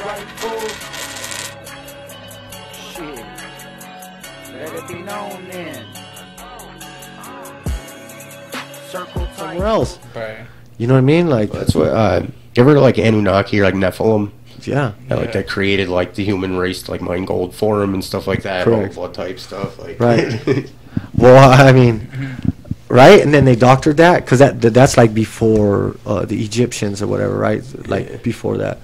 right, fool? Shit. Let it be known then. Circle tight. Somewhere else. Right. You know what I mean? Like, That's what. You ever like Anunnaki or like Nephilim? yeah. Like that created like the human race to like mine gold for them and stuff like that. Correct. All blood type stuff. Like Right. Well, I mean, right? And then they doctored that because that's like before the Egyptians or whatever, right? Like before that.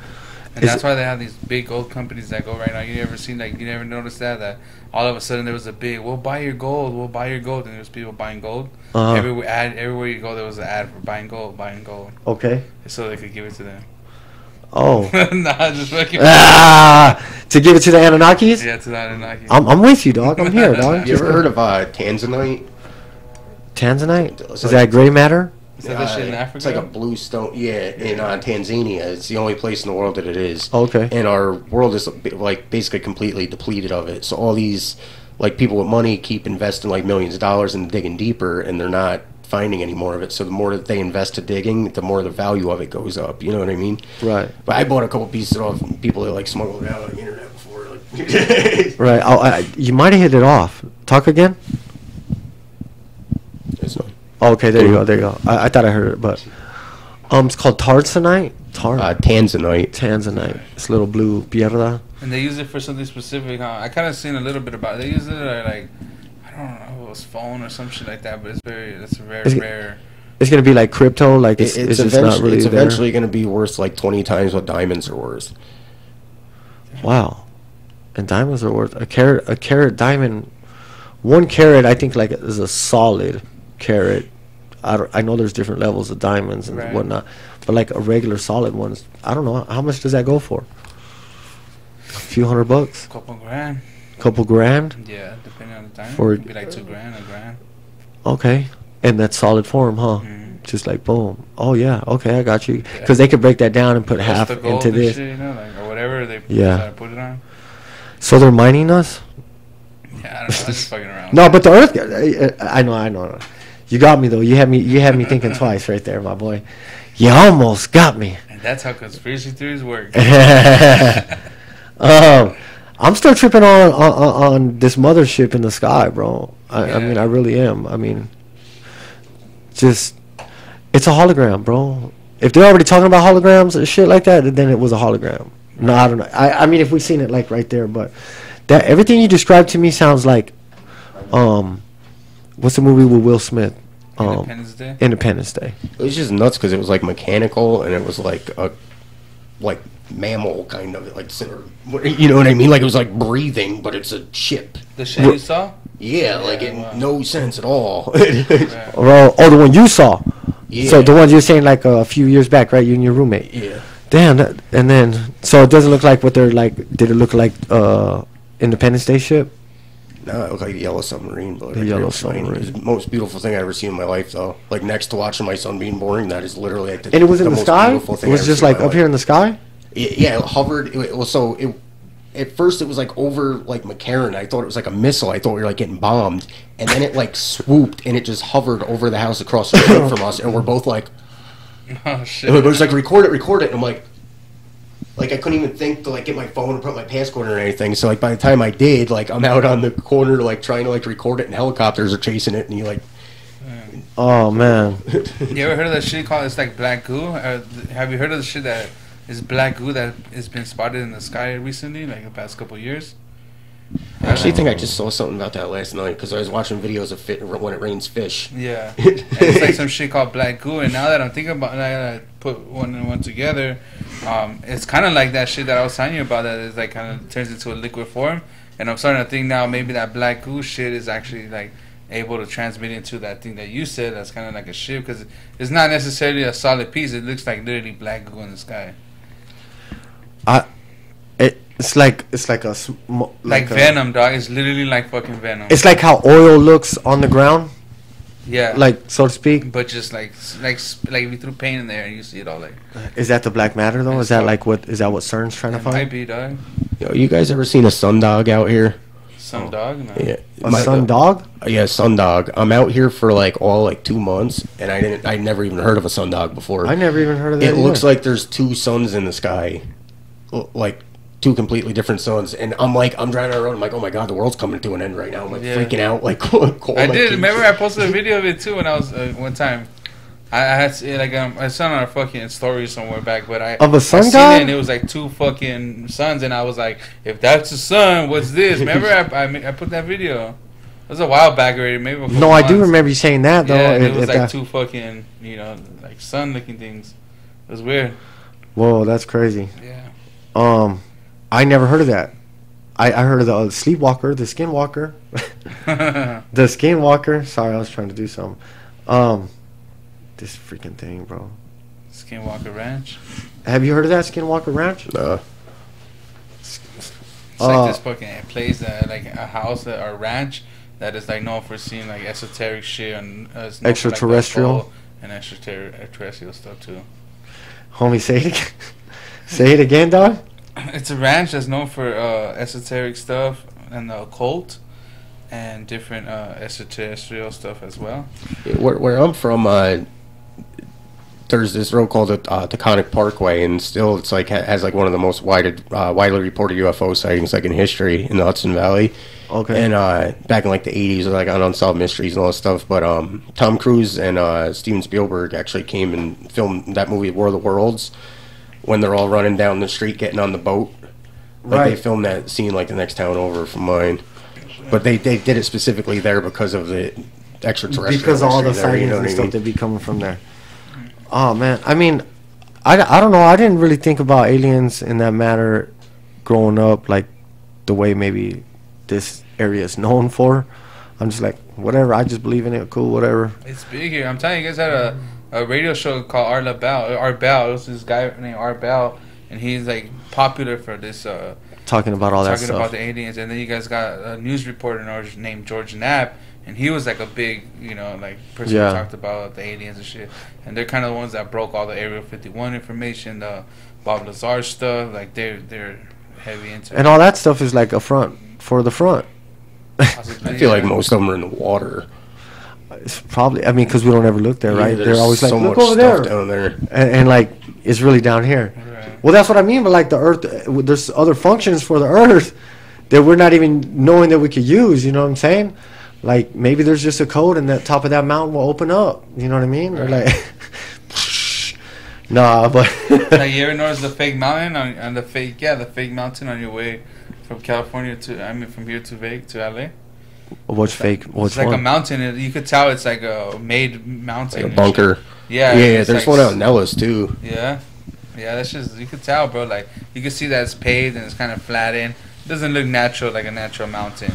And that's why they have these big gold companies that go right now. You ever seen, like, you never noticed that all of a sudden there was a big, we'll buy your gold, and there's people buying gold. Everywhere you go, there was an ad for buying gold. Okay. So they could give it to them. Oh. Nah, just fucking. To give it to the Anunnakis? Yeah, to the Anunnaki. I'm with you, dog. I'm here, dog. You ever heard of Tanzanite? Tanzanite? Is that gray matter? Is that the shit in Africa? It's like a blue stone. Yeah, in Tanzania. It's the only place in the world that it is. Okay. And our world is like basically completely depleted of it. So all these like people with money keep investing like millions of dollars and digging deeper, and they're not finding any more of it. So the more that they invest to digging, the more the value of it goes up. You know what I mean? Right. But I bought a couple pieces off people that like smuggled it out on the internet before. Like. Right. You might have hit it off. Talk again? Oh, okay, there you go. I thought I heard it, but it's called Tanzanite. Tanzanite. It's little blue pierda. And they use it for something specific, huh? I kind of seen a little bit about it. They use it like, I don't know if it was phone or some shit like that, but it's very rare. It's gonna be like crypto, like it's just not really. It's there. eventually gonna be worth like 20 times what diamonds are worth. Wow, and diamonds are worth a carat diamond. 1 carat, I think, like is a solid carat. I know there's different levels of diamonds and whatnot, but like a regular solid one is, I don't know, how much does that go for? A few $100? Couple grand? Yeah, depending on the diamond. For, it could be like $2 grand, $1 grand. Okay, and that's solid form, huh? Just like boom. Oh yeah, okay, I got you. Yeah. Because they could break that down and put Just half the gold into and this, shit, you know, like, or whatever they yeah. put it on. So they're mining us? Yeah, I don't know. I'm just fucking around. No, but the Earth. I know. You got me though. You had me thinking twice right there, my boy. You almost got me. And that's how conspiracy theories work. I'm still tripping on this mothership in the sky, bro. I mean, I really am. I mean, just it's a hologram, bro. If they're already talking about holograms and shit like that, then it was a hologram. No, I don't know. I mean, if we've seen it like right there, but that everything you described to me sounds like, what's the movie with Will Smith? Independence Day. It was just nuts because it was like mechanical and it was like a mammal kind of like, you know what I mean? Like it was like breathing, but it's a ship. The shit you saw? Yeah, like in no sense at all. Oh, the one you saw. Yeah. So the one you're saying like a few years back, right? You and your roommate. Yeah. Damn. And then so it doesn't look like what they're like. Did it look like Independence Day ship? No, it looked like a yellow submarine, but the yellow submarine. It was the most beautiful thing I ever seen in my life, though. Like next to watching my son being born, that is literally like and it was in the sky. It was just like up here in the sky. Yeah, it hovered. At first it was like over like McCarran. I thought it was like a missile. I thought we were like getting bombed, and then it like swooped and it just hovered over the house across the street from us, and we're both like, oh shit! And it was like record it. And I'm like I couldn't even think to like get my phone and put my passcode or anything. So like by the time I did, like I'm out on the corner like trying to like record it, and helicopters are chasing it, and you like. Oh man! You ever heard of that shit called? It's like black goo. Have you heard of the shit that is black goo that has been spotted in the sky recently, like the past couple of years? I actually think I just saw something about that last night because I was watching videos of when it rains fish. Yeah, and it's like some shit called black goo. And now that I'm thinking about it, I put one and one together. It's kind of like that shit that I was telling you about. That is like kind of turns into a liquid form. And I'm starting to think now maybe that black goo shit is actually like able to transmit into that thing that you said. That's kind of like a ship because it's not necessarily a solid piece. It looks like literally black goo in the sky. It's like a like venom, dog. It's literally like fucking venom. It's like how oil looks on the ground. Yeah, like so to speak. But just like if you threw paint in there and you see it all like. Is that the black matter though? Is that like what CERN's trying to find? Might be, dog. Yo, you guys ever seen a sundog out here? Sundog? No. Yeah. A sundog? Yeah, sundog. I'm out here for like 2 months, and I never even heard of a sundog before. I never even heard of that. It looks like there's 2 suns in the sky, like two completely different suns. And I'm driving around. I'm like, oh my god, the world's coming to an end right now. I'm like Yeah. freaking out. Like, cold, I like, did. Remember, I posted a video of it too when I was one time. I had I saw it on a fucking story somewhere back, but I Of a sun I seen god? it and it was like two fucking suns, and I was like, if that's the sun, what's this? Remember, I put that video. It was a while back already, maybe. A couple No, I do months. remember you saying that though. Yeah, and it If was like that- two fucking, like sun-looking things. It was weird. Whoa, that's crazy. Yeah. I never heard of that. I heard of the sleepwalker, the skinwalker, the skinwalker. Sorry, I was trying to do something. This freaking thing, bro. Skinwalker Ranch. Have you heard of that Skinwalker Ranch? It's like this Uh, fucking place that like a house or a ranch that is like known for seeing like esoteric shit and it's known for, like, Extraterrestrial? UFO and extraterrestrial stuff too. Homie, say it again. Say it again, dog. It's a ranch that's known for esoteric stuff and the occult and different extraterrestrial stuff as well. Where I'm from, there's this road called the Taconic Parkway, and still it's like has like one of the most widely reported UFO sightings like in history in the Hudson Valley. Okay. And back in like the 80s, like on Unsolved Mysteries and all that stuff. But Tom Cruise and Steven Spielberg actually came and filmed that movie War of the Worlds when they're all running down the street getting on the boat. Like, Right. They filmed that scene like the next town over from mine. But they did it specifically there because of the extraterrestrial. Because all the mystery there, sightings you know and what I stuff mean? that be coming from there. Oh man, I mean, I don't know. I didn't really think about aliens in that matter growing up, like the way maybe this area is known for. I'm just like, whatever. I just believe in it. Cool, whatever. It's big here. I'm telling you, guys had a radio show called Art Bell. It was this guy named Art Bell, and he's like popular for this Talking about all that talking stuff. about the aliens. And then you guys got a news reporter named George Knapp, and he was like a big, like person Yeah. who talked about the aliens and shit. And they're kind of the ones that broke all the Area 51 information, the Bob Lazar stuff. Like they're heavy into And all that stuff is like a front for the front. I feel like most of them are in the water. It's probably, I mean, because we don't ever look there, Yeah, right? They're there's always like, so look much over stuff there. down there. And like, it's really down here. Right. Well, that's what I mean. But like the Earth, there's other functions for the Earth that we're not even knowing that we could use. You know what I'm saying? Like maybe there's just a code, and the top of that mountain will open up. You know what I mean? Or Right. like, nah, but Like, you ever notice the fake mountain on the fake mountain on your way from California from here to LA? what's fake? What's It's like one? a mountain. You could tell it's like a made mountain. Like a and bunker. shit. Yeah. Yeah, it's there's like one out in Ellis too. Yeah. Yeah, that's just, you could tell, bro. Like, you can see that it's paved and it's kind of flat in. It doesn't look natural, like a natural mountain.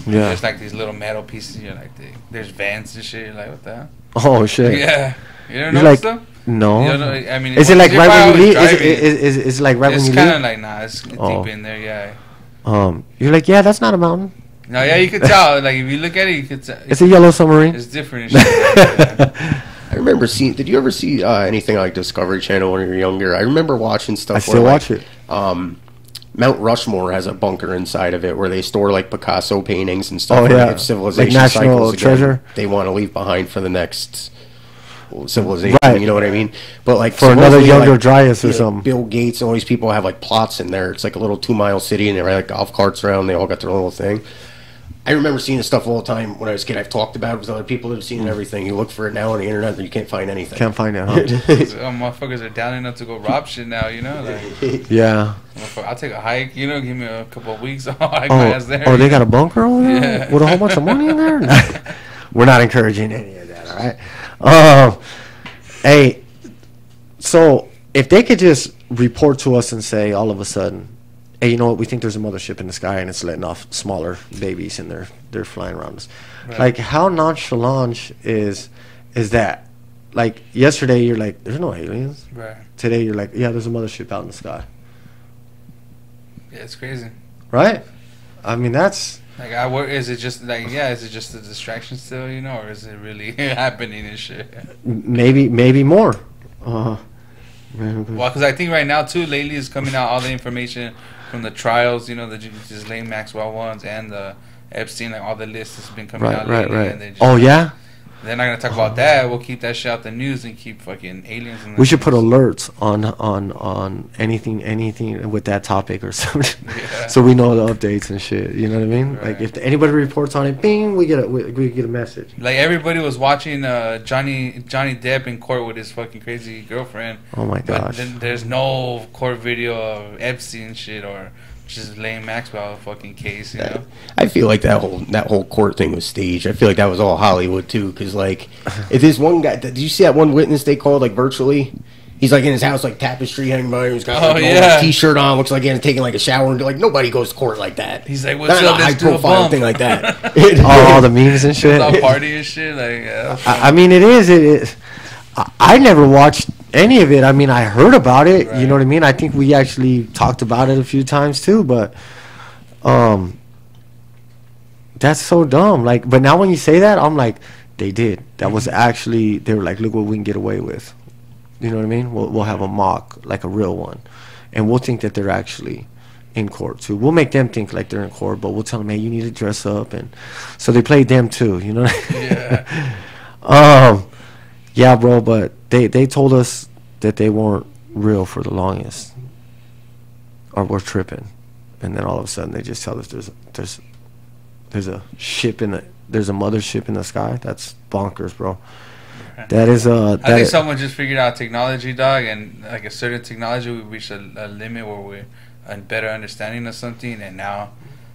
Yeah. There's like these little metal pieces. You're like, there's vents and shit. You're like, what the hell? Oh shit. Yeah. You don't You're know like, stuff? no. You don't know, I mean, Is it like you're right when probably you leave? driving. Is it like right when It's you kind of leave? like, nah, it's Oh. deep in there, yeah. You're like, yeah, that's not a mountain. No, yeah, you could tell. Like, if you look at it, you could tell. It's a yellow submarine. It's different and shit. I remember seeing. Did you ever see anything like Discovery Channel when you were younger? I remember watching stuff. I still where, watch it. Mount Rushmore has a bunker inside of it where they store like Picasso paintings and stuff. Oh, where yeah. if civilization Like national cycles again, treasure? they want to leave behind for the next civilization. Right. You know what I mean? But like For another supposedly, younger like, Dryas or you know, something. Bill Gates and all these people have like plots in there. It's like a little 2-mile city, and they ride like golf carts around. They all got their own little thing. I remember seeing this stuff all the time when I was a kid. I've talked about it with other people that have seen everything. You look for it now on the internet, and you can't find anything. Can't find it, huh? Motherfuckers are down enough to go rob shit now, you know? Like, Yeah. I'll take a hike, give me a couple of weeks. I'll hike my ass there. Oh, they got a bunker over there Yeah. with a whole bunch of money in there. We're not encouraging any of that. All right. Hey, so if they could just report to us and say all of a sudden, hey, you know what? We think there's a mothership in the sky and it's letting off smaller babies and they're flying around us. Right. Like, how nonchalant is that? Like yesterday, you're like, there's no aliens. Right. Today, you're like, yeah, there's a mothership out in the sky. Yeah, it's crazy. Right? I mean, that's. Like, is it just like, is it just a distraction still, or is it really happening and shit? Maybe more. Well, because I think right now too, lately is coming out all the information from the trials, the Ghislaine Maxwell ones and the Epstein, like all the lists has been coming out lately. And they just, Oh yeah. They're not gonna talk about that. We'll keep that shit out the news and keep fucking aliens. In the We should put news. alerts on anything with that topic or something, Yeah. so we know the updates and shit. You know what I mean? Right. Like if anybody reports on it, bing, we get a message. Like everybody was watching Johnny Depp in court with his fucking crazy girlfriend. Oh my But gosh. then there's no court video of Epstein shit or just Lane Maxwell fucking case, you know? I feel like that whole court thing was staged. I feel like that was all Hollywood too, because like, if this one guy, did you see that one witness they called like virtually? He's like in his house, like tapestry hanging by him. He's got like, yeah. a t-shirt on, looks like he's taking like a shower, and like nobody goes to court like that. He's like, what's Not up? a high Let's do a profile bump. thing like that. All the memes and shit. All party and shit. Like, yeah, I mean, it is. I never watched any of it. I mean, I heard about it. Right. You know what I mean? I think we actually talked about it a few times too. But, that's so dumb. Like, but now when you say that, I'm like, they did. That was actually. They were like, look what we can get away with. You know what I mean? We'll have a mock, like a real one, and we'll think that they're actually in court too. We'll make them think like they're in court, but we'll tell them, hey, you need to dress up, and so they played them too. You know? Yeah. Yeah, bro. But they told us that they weren't real for the longest, or we're tripping, and then all of a sudden they just tell us there's a ship there's a mothership in the sky. That's bonkers, bro. That is I think someone just figured out technology, dog, and like a certain technology, we reached a limit where we're a better understanding of something, and now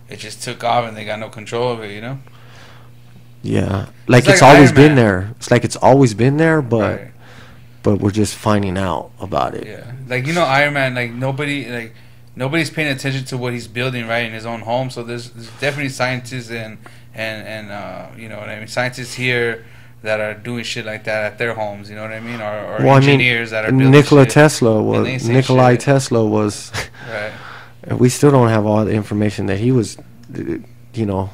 it just took off, and they got no control of it, you know? yeah, like It's it's like always Iron been Man. there. It's like it's always been there, but Right. but we're just finding out about it. Yeah, like you know, Iron Man, like nobody's paying attention to what he's building right in his own home. So there's definitely scientists and you know what I mean, scientists here that are doing shit like that at their homes. You know what I mean, or Well, engineers that are building Nikola shit. Tesla And they was say Nikolai shit. Tesla was. Right. And we still don't have all the information that he was. You know,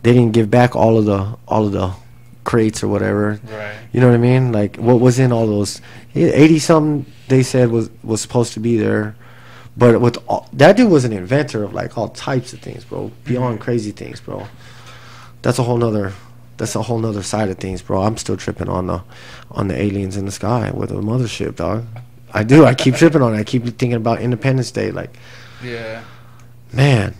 they didn't give back all of the crates or whatever. Right. You know what I mean? Like what was in all those 80 something they said was supposed to be there. But with that dude was an inventor of like all types of things, bro. Beyond crazy things, bro. That's a whole nother side of things, bro. I'm still tripping on the aliens in the sky with a mothership, dog. I do. I keep tripping on it. I keep thinking about Independence Day. Like, Yeah. man,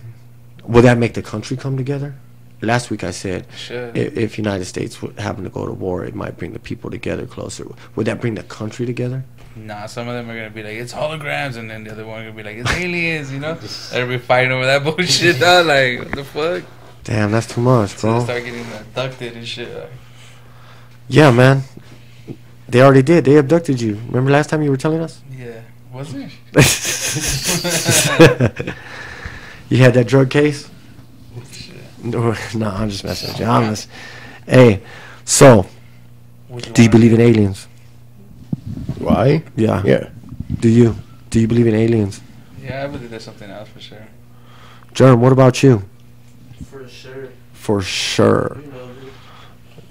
would that make the country come together? Last week I said Should. if United States would happen to go to war, it might bring the people together closer. Would that bring the country together? Nah, some of them are gonna be like it's holograms, and then the other one gonna be like it's aliens. You know, they'll be fighting over that bullshit. Dog. Like what the fuck? Damn, that's too much, So they bro. start getting abducted and shit. Like, Yeah, man. They already did. They abducted you. Remember last time you were telling us? yeah, was it? You had that drug case? Shit. No, I'm just messing with you. Hey, so, Which do you one? believe in aliens? Why? Yeah. Yeah. Do you? Do you believe in aliens? Yeah, I believe there's something else for sure. Jerm, what about you? For sure. For sure. You know, dude.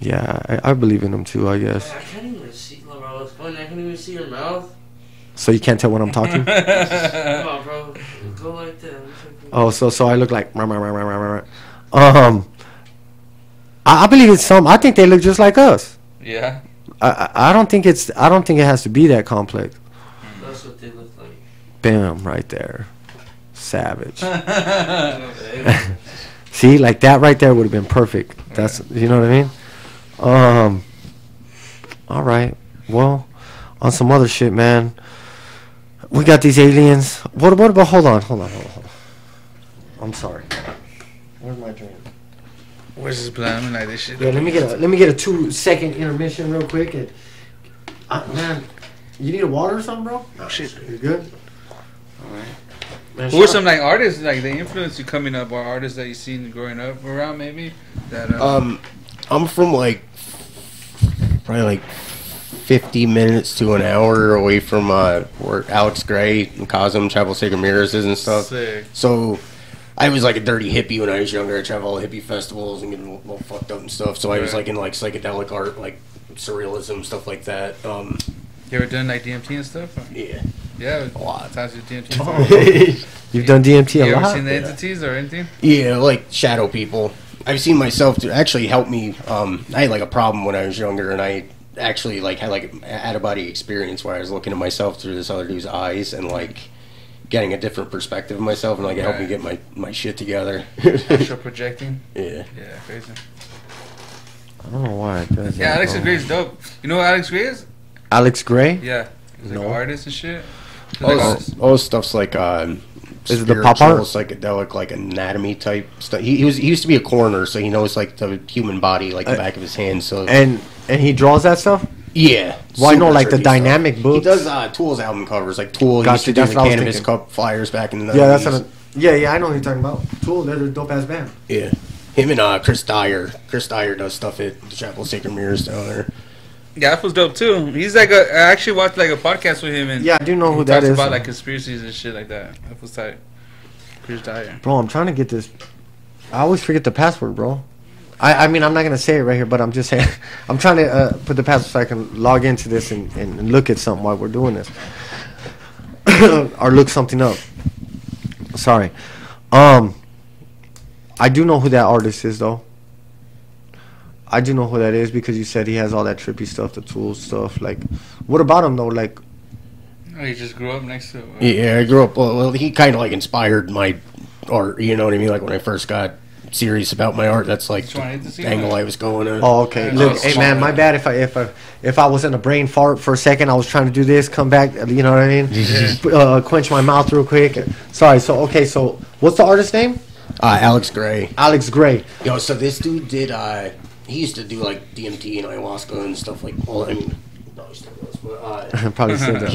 Yeah, I believe in them too, I guess. I can't even see, bro. It's funny. I can't even see your mouth. So you can't tell when I'm talking? Come on, bro. Go like that. Oh, so I look like... I believe it's some... I think they look just like us. Yeah. I don't think it has to be that complex. That's what they look like. Bam, right there. Savage. See, like that right there would have been perfect. That's, you know what I mean? All right. Well, on some other shit, man. We got these aliens. What about, hold on. I'm sorry. Where's my drink? Where's this plan? I'm like this shit. Yeah, let me get a 2-second intermission real quick. And, man, you need a water or something, bro? Oh shit. You good? All right. Man, Who are shout some like artists like they influence you coming up, or artists that you seen growing up around maybe? That I'm from like probably like 50 minutes to an hour away from where Alex Gray and Cosm travel Sacred Mirrors and stuff. sick. So I was like a dirty hippie when I was younger. I traveled all hippie festivals and getting all fucked up and stuff. So I was Right. like in like psychedelic art, like surrealism, stuff like that. You ever done like DMT and stuff? Or? Yeah. Yeah, A lot. Times with DMT. You've done DMT You a ever lot. seen the entities or anything? Yeah, like shadow people. I've seen myself to actually help me. I had like a problem when I was younger, and I actually like had like an out of body experience where I was looking at myself through this other dude's eyes and like getting a different perspective of myself, and like it helped me get my shit together. Astral projecting. Yeah. Yeah, crazy. I don't know why it does. Yeah, that, Alex bro. Gray is dope. You know what Alex Gray is? Alex Gray? Yeah, he's like No. an artist and shit. He's like All this stuff's like Is it the pop art? psychedelic, like anatomy type stuff. He used to be a coroner, so he knows like the human body like the back of his hand. So And he draws that stuff? yeah, Well, I know super like the trippy dynamic stuff. books. He does Tool's album covers, like Tool. He used to Gotcha, do that's the what I was Cannabis thinking. Cup flyers back in the 90s. Yeah, that's yeah, I know who you're talking about. Tool, they're a dope ass band. Yeah, him and Chris Dyer. Chris Dyer does stuff at the Chapel of Sacred Mirrors down there. yeah, that was dope too. He's like I actually watched like a podcast with him and Yeah, I do know who he that talks is. about like conspiracies and shit like that. That was tight. Chris Dyer. Bro, I'm trying to get this. I always forget the password, bro. I mean, I'm not going to say it right here, but I'm just saying. I'm trying to put the password so I can log into this and look at something while we're doing this. Or look something up. Sorry. I do know who that artist is, though. I do know who that is because you said he has all that trippy stuff, the Tool stuff. Like, what about him, though? Like, Oh, he just grew up next to Yeah, I grew up. Well, he kind of like inspired my art. You know what I mean? Like when I first got serious about my art, that's like Just wanna hit the the scene, angle man. I was going at. oh, okay. Yeah, Look, that's hey, man, smart. my bad if I was in a brain fart for a second. I was trying to do this, come back. You know what I mean? Quench my mouth real quick. Sorry. So, okay. So, what's the artist's name? Alex Gray. Alex Gray. Yo, so this dude did. He used to do like DMT and ayahuasca and stuff like. Well, I mean, probably still does, but Probably said that.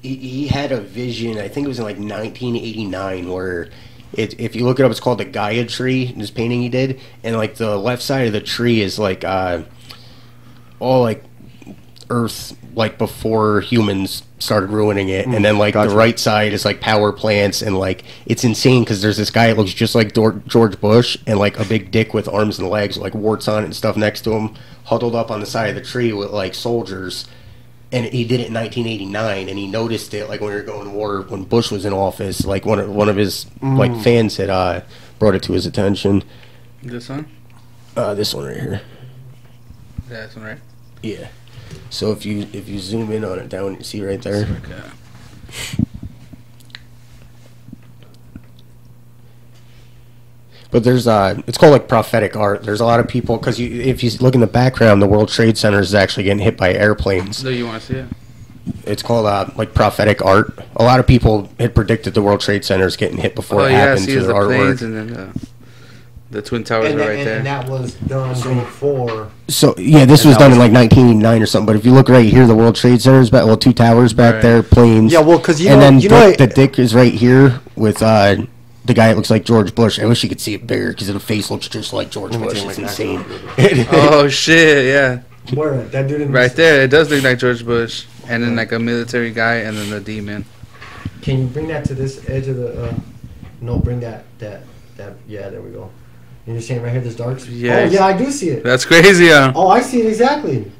he had a vision. I think it was in like 1989 where. If you look it up, it's called the Gaia tree. This painting he did, and like the left side of the tree is like all like Earth, like before humans started ruining it, and then like gotcha. the right side is like power plants, and like it's insane because there's this guy that looks just like George Bush, and like a big dick with arms and legs, like warts on it and stuff next to him, huddled up on the side of the tree with like soldiers. And he did it in 1989, and he noticed it like when we were going to war when Bush was in office. Like one of his like fans had brought it to his attention. this one. This one right here. Yeah, this one, right? Yeah. So if you zoom in on it down, you see right there. Okay. But there's it's called like prophetic art. There's a lot of people because if you look in the background, the World Trade Center is actually getting hit by airplanes. So you want to see it? It's called like prophetic art. A lot of people had predicted the World Trade Center is getting hit before it happened see to the their planes artwork. and then the Twin Towers are right there. And that was done before. So yeah, this was done in like 1989 or something. But if you look right here, the World Trade Center is back. Well, two towers back Right. there, planes. Yeah, well, 'cause you and know- then you know the dick is right here with the guy that looks like George Bush. I wish you could see it bigger because the face looks just like George Bush. take It's my insane. Oh shit! Yeah, Where that dude in right there. It does look like George Bush, and then like a military guy, and then the demon. Can you bring that to this edge of the? No, bring that. Yeah, there we go. And you're saying right here, this dark. Yes. Oh yeah, I do see it. That's crazy, huh? Oh, I see it exactly.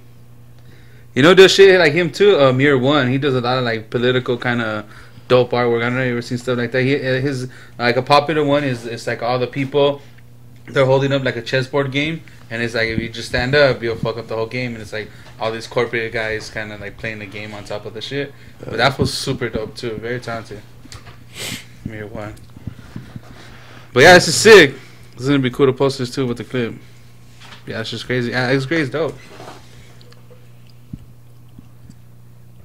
You know, does shit like him too. Mirror One, he does a lot of like political kind of dope artwork. I don't know if you ever seen stuff like that. His like a popular one is it's like all the people they're holding up like a chessboard game, and it's like if you just stand up, you'll fuck up the whole game, and it's like all these corporate guys kind of like playing the game on top of the shit. But that was super dope too. Very talented. Mirror One. But yeah, this is sick. It's gonna be cool to post this too with the clip. Yeah, it's just crazy. Yeah, it's great. It's dope.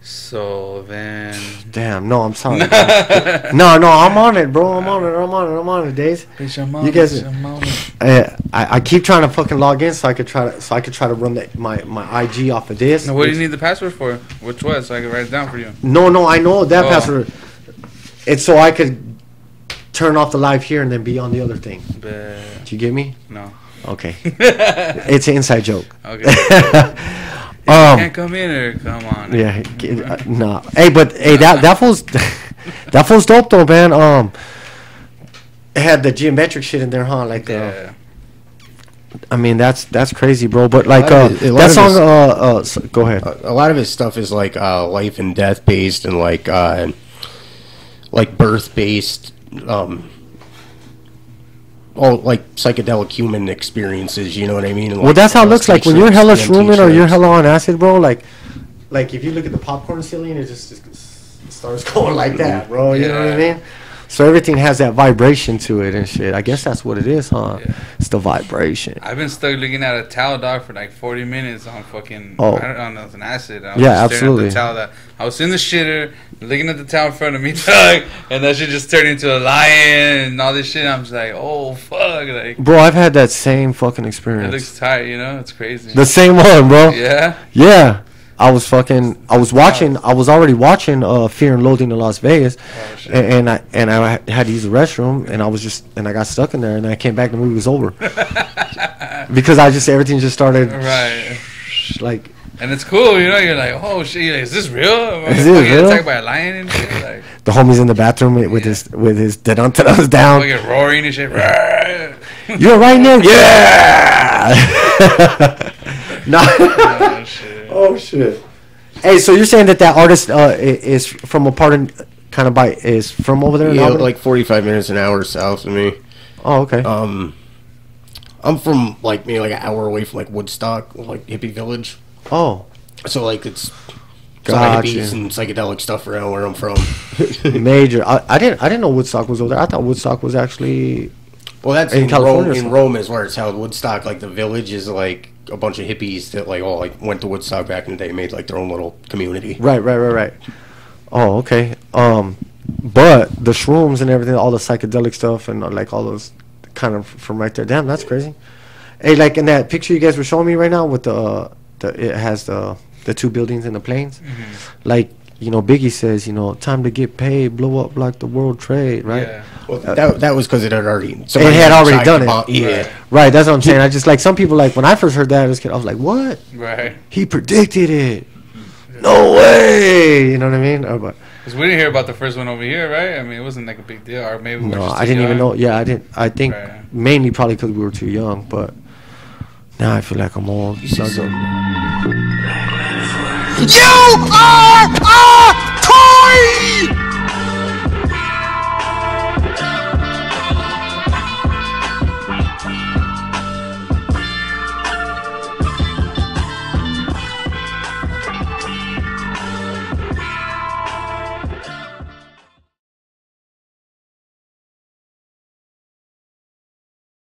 So then, Damn, no, I'm sorry. no, I'm on it, bro. I'm on it, Days. You guys, I keep trying to fucking log in so I could try to run my IG off of this. Now, what do you need the password for? Which one? So I can write it down for you. No, I know that Oh. password. It's so I could turn off the live here and then be on the other thing. But Do you get me? no. Okay. It's an inside joke. Okay. You can't come in or come on. Yeah, nah. Hey, but that fool's dope though, man. It had the geometric shit in there, huh? Like, Yeah. Uh, I mean, that's crazy, bro. But like, A lot of that it- song. Go ahead. A lot of his stuff is like life and death based and like birth based all like psychedelic human experiences. You know what I mean? Well, that's how it looks like when you're hella DMT shrooming or you're trips. hella on acid, bro. Like if you look at the popcorn ceiling, it just starts going like that, bro. You know what I Yeah. mean? So everything has that vibration to it and shit. I guess that's what it is, huh? Yeah. It's the vibration. I've been stuck looking at a towel, dog, for like 40 minutes on fucking. Oh. I don't know, an acid. I was Yeah, just staring absolutely. At the towel that I was in the shitter, looking at the towel in front of me, dog, and that shit just turned into a lion and all this shit. I'm just like, oh fuck, like Bro, I've had that same fucking it experience. looks tight, you know? It's crazy. The same one, bro. Yeah. Yeah. I was already watching Fear and Loathing in Las Vegas, Oh, shit. and I had to use the restroom, and I got stuck in there, and I came back, the movie was over. Because everything just started, Right. like, And it's cool, you know? You're like, oh shit, you're like, is this real? Is this real? Attacked by a lion and shit? Like, the homie's in the bathroom with his da-dun-da-duns down. fucking roaring and shit. You're right now? Yeah! No. Oh shit. Oh, shit. Hey, so you're saying that artist is from a part of, is from over there in Yeah, Albany? like 45 minutes an hour south of me. Oh, okay. I'm from like maybe like an hour away from like Woodstock, like hippie village. Oh, So like it's Gotcha. hippies and psychedelic stuff around where I'm from. major. I didn't know Woodstock was over there. I thought Woodstock was actually. Well, that's In in California or Rome. In something? Rome is where it's held. Woodstock, like the village, is like a bunch of hippies that like all like went to Woodstock back in the day, made like their own little community. Right. Oh, okay. But the shrooms and everything, all the psychedelic stuff, and like all those kind of from right there. Damn, that's crazy. Hey, like in that picture you guys were showing me right now with it has the two buildings and the planes. Mm-hmm. Like, you know, Biggie says, you know, time to get paid, blow up like the World Trade, right? Yeah. Well, that was because it had already. It had already done it. Yeah. Right, that's what I'm saying. I just like some people, like when I first heard that as a kid, I was like, what? Right. He predicted it. No way. You know what I mean? But Because we didn't hear about the first one over here, right? I mean, it wasn't like a big deal. Or maybe we were no, just I too didn't even young. know. Yeah, I didn't. I think Right. mainly probably because we were too young. But now I feel like I'm old. You are a toy!